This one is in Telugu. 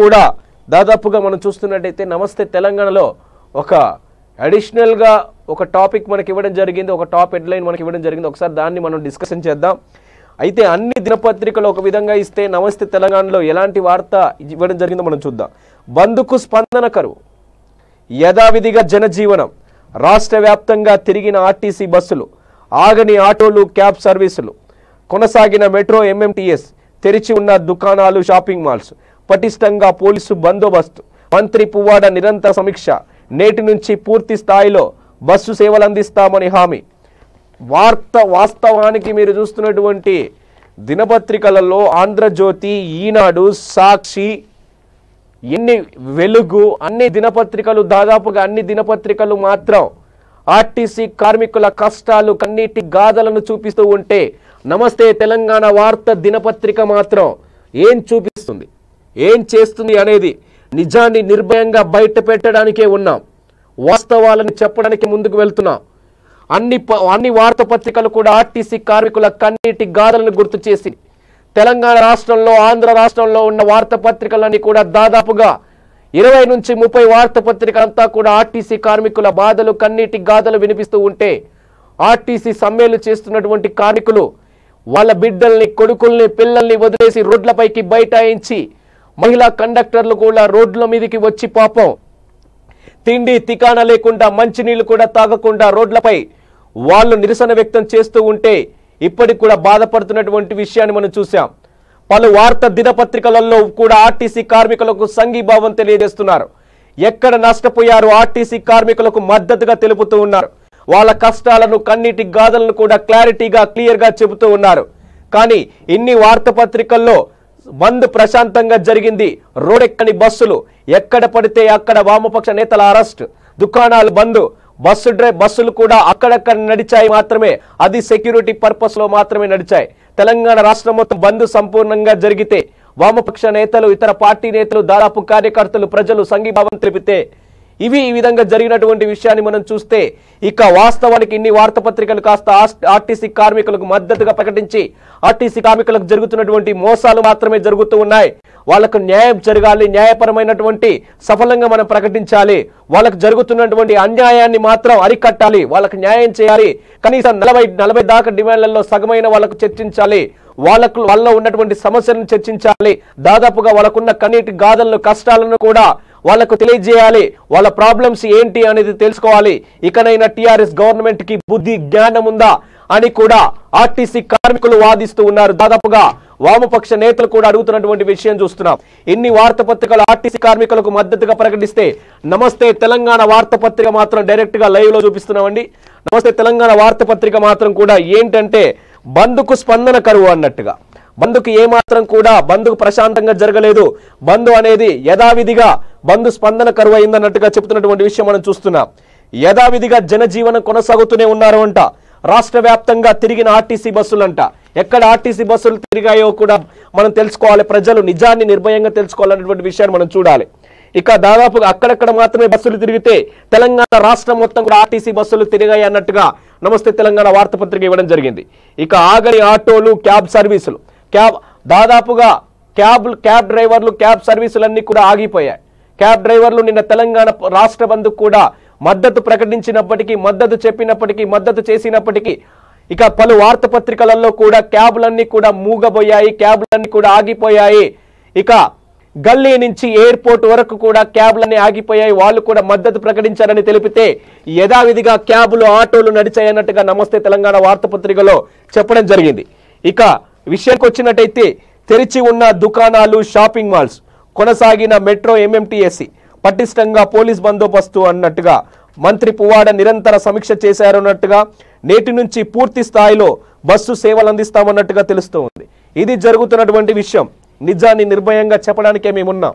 కూడా దాదాపుగా మనం చూస్తున్నట్టయితే నమస్తే తెలంగాణలో ఒక అడిషనల్గా ఒక టాపిక్ మనకి ఇవ్వడం జరిగింది, ఒక టాప్ హెడ్లైన్ మనకి ఇవ్వడం జరిగింది. ఒకసారి దాన్ని మనం డిస్కషన్ చేద్దాం. అయితే అన్ని దినపత్రికలు ఒక విధంగా ఇస్తే నమస్తే తెలంగాణలో ఎలాంటి వార్త ఇవ్వడం జరిగిందో మనం చూద్దాం. బంద్కు స్పందన కరువు, యథావిధిగా జనజీవనం, రాష్ట్ర వ్యాప్తంగా తిరిగిన ఆర్టీసీ బస్సులు, ఆగని ఆటోలు, క్యాబ్ సర్వీసులు, కొనసాగిన మెట్రో ఎంఎంటీఎస్, తెరిచి ఉన్న దుకాణాలు, షాపింగ్ మాల్స్, పటిష్టంగా పోలీసు బందోబస్తు, మంత్రి పువ్వాడ నిరంతర సమీక్ష, నేటి నుంచి పూర్తి స్థాయిలో బస్సు సేవలు అందిస్తామని హామీ. వాస్తవానికి మీరు చూస్తున్నటువంటి దినపత్రికలలో ఆంధ్రజ్యోతి, ఈనాడు, సాక్షి, ఎన్ని వెలుగు, అన్ని దినపత్రికలు, దాదాపుగా అన్ని దినపత్రికలు మాత్రం ఆర్టీసీ కార్మికుల కష్టాలు, కన్నీటి గాథలను చూపిస్తూ ఉంటే నమస్తే తెలంగాణ వార్త దినపత్రిక మాత్రం ఏం చూపిస్తుంది, ఏం చేస్తుంది అనేది నిజాన్ని నిర్భయంగా బయట పెట్టడానికే ఉన్నాం. వాస్తవాలను చెప్పడానికి ముందుకు వెళ్తున్నాం. అన్ని వార్తాపత్రికలు కూడా ఆర్టీసీ కార్మికుల కన్నీటి గాథలను గుర్తు చేసి తెలంగాణ రాష్ట్రంలో, ఆంధ్ర రాష్ట్రంలో ఉన్న వార్తాపత్రికలన్నీ కూడా దాదాపుగా 20 నుంచి 30 వార్తాపత్రికలంతా కూడా ఆర్టీసీ కార్మికుల బాధలు, కన్నీటి గాథలు వినిపిస్తూ ఉంటే ఆర్టీసీ సమ్మెలు చేస్తున్నటువంటి కార్మికులు వాళ్ళ బిడ్డల్ని, కొడుకుల్ని, పిల్లల్ని వదిలేసి రోడ్లపైకి బైఠాయించి మహిళా కండక్టర్లు కూడా రోడ్ల మీదకి వచ్చి పాపం తిండి తికాణ లేకుండా, మంచినీళ్లు కూడా తాగకుండా రోడ్లపై వాళ్ళు నిరసన వ్యక్తం చేస్తూ ఉంటే ఇప్పటికి కూడా బాధపడుతున్నటువంటి విషయాన్ని మనం చూసాం. పలు వార్తా దినపత్రికలలో కూడా ఆర్టీసీ కార్మికులకు సంఘీభావం తెలియజేస్తున్నారు. ఎక్కడ నష్టపోయారు ఆర్టీసీ కార్మికులకు మద్దతుగా తెలుపుతూ ఉన్నారు. వాళ్ళ కష్టాలను, కన్నీటి గాథలను కూడా క్లారిటీగా, క్లియర్గా చెబుతూ ఉన్నారు. కానీ ఇన్ని వార్తాపత్రికల్లో బంద్ ప్రశాంతంగా జరిగింది, రోడెక్కని బస్సులు, ఎక్కడ పడితే అక్కడ వామపక్ష నేతల అరెస్ట్, దుకాణాలు బంద్, బస్సులు కూడా అక్కడక్కడ నడిచాయి మాత్రమే, అది సెక్యూరిటీ పర్పస్ లో మాత్రమే నడిచాయి. తెలంగాణ రాష్ట్రం మొత్తం బంద్ సంపూర్ణంగా జరిగితే వామపక్ష నేతలు, ఇతర పార్టీ నేతలు, దాదాపు కార్యకర్తలు, ప్రజలు సంఘీభావం తెలిపితే ఈ విధంగా జరిగినటువంటి విషయాన్ని మనం చూస్తే ఇక వాస్తవానికి ఇన్ని వార్తాపత్రికలు కాస్త ఆర్టీసీ కార్మికులకు మద్దతుగా ప్రకటించి ఆర్టీసీ కార్మికులకు జరుగుతున్నటువంటి మోసాలు మాత్రమే జరుగుతూ ఉన్నాయి. వాళ్ళకు న్యాయం జరగాలి, న్యాయపరమైనటువంటి సఫలంగా మనం ప్రకటించాలి. వాళ్ళకు జరుగుతున్నటువంటి అన్యాయాన్ని మాత్రం అరికట్టాలి, వాళ్ళకు న్యాయం చేయాలి. కనీసం 40 దాకా డిమాండ్లలో సగమైన వాళ్ళకు చర్చించాలి, వాళ్ళలో ఉన్నటువంటి సమస్యలను చర్చించాలి. దాదాపుగా వాళ్ళకున్న కన్నీటి గాథలను, కష్టాలను కూడా వాళ్ళకు తెలియజేయాలి. వాళ్ళ ప్రాబ్లమ్స్ ఏంటి అనేది తెలుసుకోవాలి. ఇకనైనా టీఆర్ఎస్ గవర్నమెంట్ కి బుద్ధి, జ్ఞానం ఉందా అని కూడా ఆర్టీసీ కార్మికులు వాదిస్తూ ఉన్నారు. దాదాపుగా వామపక్ష నేతలు కూడా అడుగుతున్నటువంటి విషయం చూస్తున్నాం. ఇన్ని వార్తాపత్రికలు ఆర్టీసీ కార్మికులకు మద్దతుగా ప్రకటిస్తే నమస్తే తెలంగాణ వార్తాపత్రిక మాత్రం డైరెక్ట్ గా లైవ్ లో చూపిస్తున్నామండి. నమస్తే తెలంగాణ వార్తాపత్రిక మాత్రం కూడా ఏంటంటే బంద్కు స్పందన కరువు అన్నట్టుగా, బంద్కు ఏమాత్రం కూడా బంద్కు ప్రశాంతంగా జరగలేదు, బంద్ అనేది యథావిధిగా బంద్ స్పందన కరువు అయిందన్నట్టుగా చెబుతున్నటువంటి విషయం మనం చూస్తున్నాం. యథావిధిగా జనజీవనం కొనసాగుతూనే ఉన్నారు అంట. రాష్ట్ర వ్యాప్తంగా తిరిగిన ఆర్టీసీ బస్సులంట. ఎక్కడ ఆర్టీసీ బస్సులు తిరిగాయో కూడా మనం తెలుసుకోవాలి. ప్రజలు నిజాన్ని నిర్భయంగా తెలుసుకోవాలన్నటువంటి విషయాన్ని మనం చూడాలి. ఇక దాదాపుగా అక్కడక్కడ మాత్రమే బస్సులు తిరిగితే తెలంగాణ రాష్ట్రం మొత్తం కూడా ఆర్టీసీ బస్సులు తిరిగాయి అన్నట్టుగా నమస్తే తెలంగాణ వార్తాపత్రిక ఇవ్వడం జరిగింది. ఇక ఆగని ఆటోలు, క్యాబ్ సర్వీసులు, దాదాపుగా క్యాబ్ డ్రైవర్లు, క్యాబ్ సర్వీసులన్నీ కూడా ఆగిపోయాయి. క్యాబ్ డ్రైవర్లు నిన్న తెలంగాణ రాష్ట్ర బంద్ కూడా మద్దతు ప్రకటించినప్పటికీ, మద్దతు చెప్పినప్పటికీ, మద్దతు చేసినప్పటికీ ఇక పలు వార్తాపత్రికలలో కూడా క్యాబ్లన్నీ కూడా మూగబోయాయి, క్యాబ్లన్నీ కూడా ఆగిపోయాయి. ఇక గల్లీ నుంచి ఎయిర్పోర్ట్ వరకు కూడా క్యాబ్లన్నీ ఆగిపోయాయి. వాళ్ళు కూడా మద్దతు ప్రకటించారని తెలిపితే యథావిధిగా క్యాబులు, ఆటోలు నడిచాయన్నట్టుగా నమస్తే తెలంగాణ వార్తాపత్రికలో చెప్పడం జరిగింది. ఇక విషయానికి వచ్చినట్టయితే తెరిచి ఉన్న దుకాణాలు, షాపింగ్ మాల్స్, కొనసాగిన మెట్రో ఎంఎంటీఎస్సి, పటిష్టంగా పోలీస్ బందోబస్తు అన్నట్టుగా మంత్రి పువ్వాడ నిరంతర సమీక్ష చేశారు అన్నట్టుగా, నేటి నుంచి పూర్తి స్థాయిలో బస్సు సేవలు అందిస్తామన్నట్టుగా తెలుస్తూ ఉంది. ఇది జరుగుతున్నటువంటి విషయం. నిజాన్ని నిర్భయంగా చెప్పడానికే మేమున్నాం.